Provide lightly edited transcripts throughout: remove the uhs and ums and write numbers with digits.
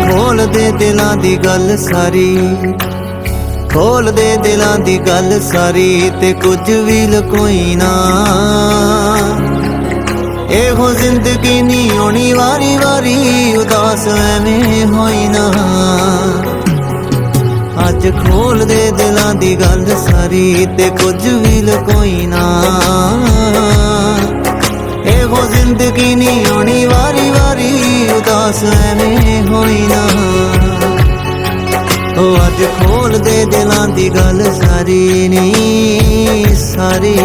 खोल दे दिलां दी गल सारी, खोल दे दिलां दी गल सारी, ते कुछ भी लकोई ना। एहो जिंदगी नी होनी वारी वारी, उदास एवें होई ना। अज खोल दे दिलां दी गल सारी, ते कुछ भी लकोई ना। एहो जिंदगी नी होनी वारी वारी, उदास एवें होई ना। ओ अज खोल दे दिलां दी गल सारी नी, सारी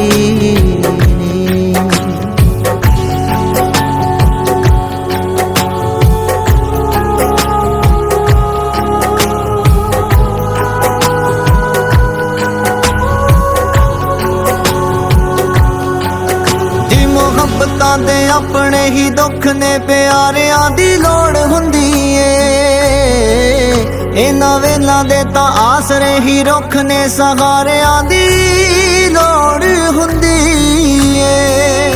ਮੁਹੱਬਤਾਂ ਦੇ ਆਪਣੇ ਹੀ ਦੁੱਖ ਨੇ, ਪਿਆਰਿਆਂ ਦੀ ਲੋੜ ਹੁੰਦੀ ਏ। ਇਹਨਾਂ ਵੇਲਾਂ ਦੇ ਤਾਂ ਆਸਰੇ ਹੀ ਰੁੱਖ ਨੇ, ਸਹਾਰਿਆਂ ਦੀ ਲੋੜ ਹੁੰਦੀ ਏ।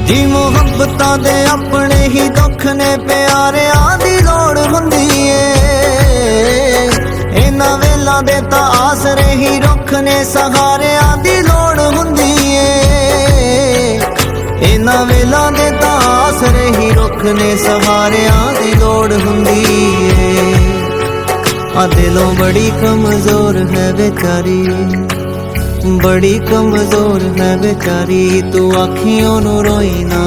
ਜੀ ਮੁਹੱਬਤਾਂ ਦੇ ਆਪਣੇ ਹੀ ਦੁੱਖ ਨੇ, ਪਿਆਰਿਆਂ ਦੀ ਲੋੜ ਹੁੰਦੀ ਏ। ਇਹਨਾਂ ਵੇਲਾਂ ਦੇ ਤਾਂ ਆਸਰੇ ਹੀ ਰੁੱਖ ਨੇ, ਸਹਾਰਿਆਂ ਦੀ ਲੋੜ ਹੁੰਦੀ ਏ। ਇਹਨਾਂ ਵੇਲਾਂ ਦੇ ਤਾਂ ਆਸਰੇ ਹੀ ਰੁੱਖ ਨੇ, ਸਹਾਰਿਆਂ ਦੀ ਲੋੜ ਹੁੰਦੀ ਏ। ਆ ਦਿਲੋਂ ਬੜੀ ਕਮਜ਼ੋਰ ਹੈ बेचारी, बड़ी कमजोर है बेचारी, तू आखियों नू रोई ना।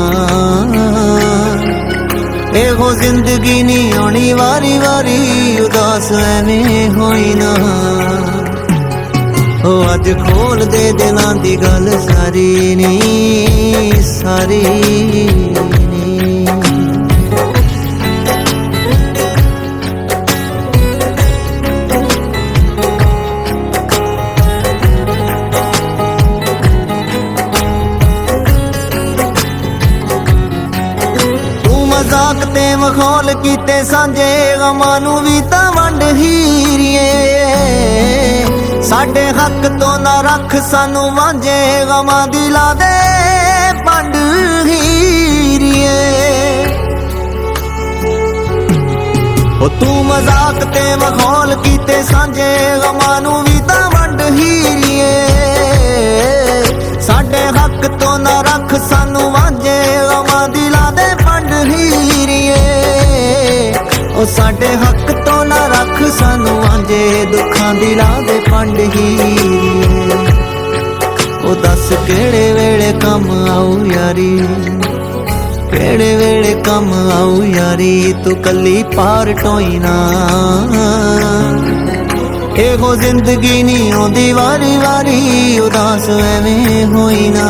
एहो जिंदगी नी होनी वारी वारी, उदास एवें होई ना। ओ अज खोल दे दिलां दी गल सारी नी, सारी मजाक ते मखौल कीते सांझे, गमां नू भी तां वंड हीरिए। साडे हक तो ना रख सानू वांझे, गमां दी ला दे पंड हीरिए। ओ तू मजाक ते मखौल कीते सांझे, गमां नू भी तां वंड हीरिए। साडे हक तो ना रख सानू वांझे, गमां दी ला दे पंड हीरिए। ओ साडे हक तो ना रख सानू वांझे, दुखां दी ला दे पंड हीरिए। ओ दस केड़े वेले कम आऊ यारी, केड़े वेले कम आऊ यारी, तू कल्ली पार टोई ना। एहो जिंदगी नी आउंदी वारी वारी, उदास एवें होई ना।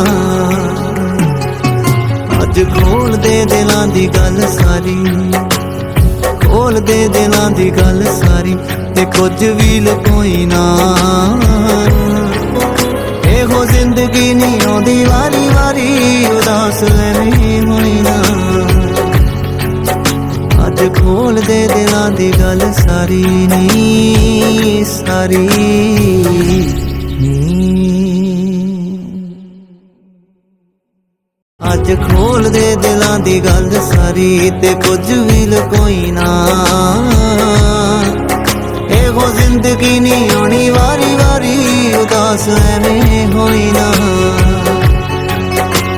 अज खोल दे दिलां दी गल सारी, खोल दे दिलां दी गल सारी, ते कुछ भी लकोई ना। एहो जिंदगी नी आउंदी वारी वारी, उदास एवें होई ना। अज खोल दे दिलां दी गल सारी नी, सारी अज खोल दे दिलां दी गल सारी, ते कुछ भी लकोई ना। एहो जिंदगी नी होनी वारी वारी, उदास एवें होई ना।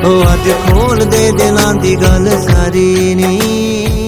ओ अज खोल दे दिलां दी गल सारी नी।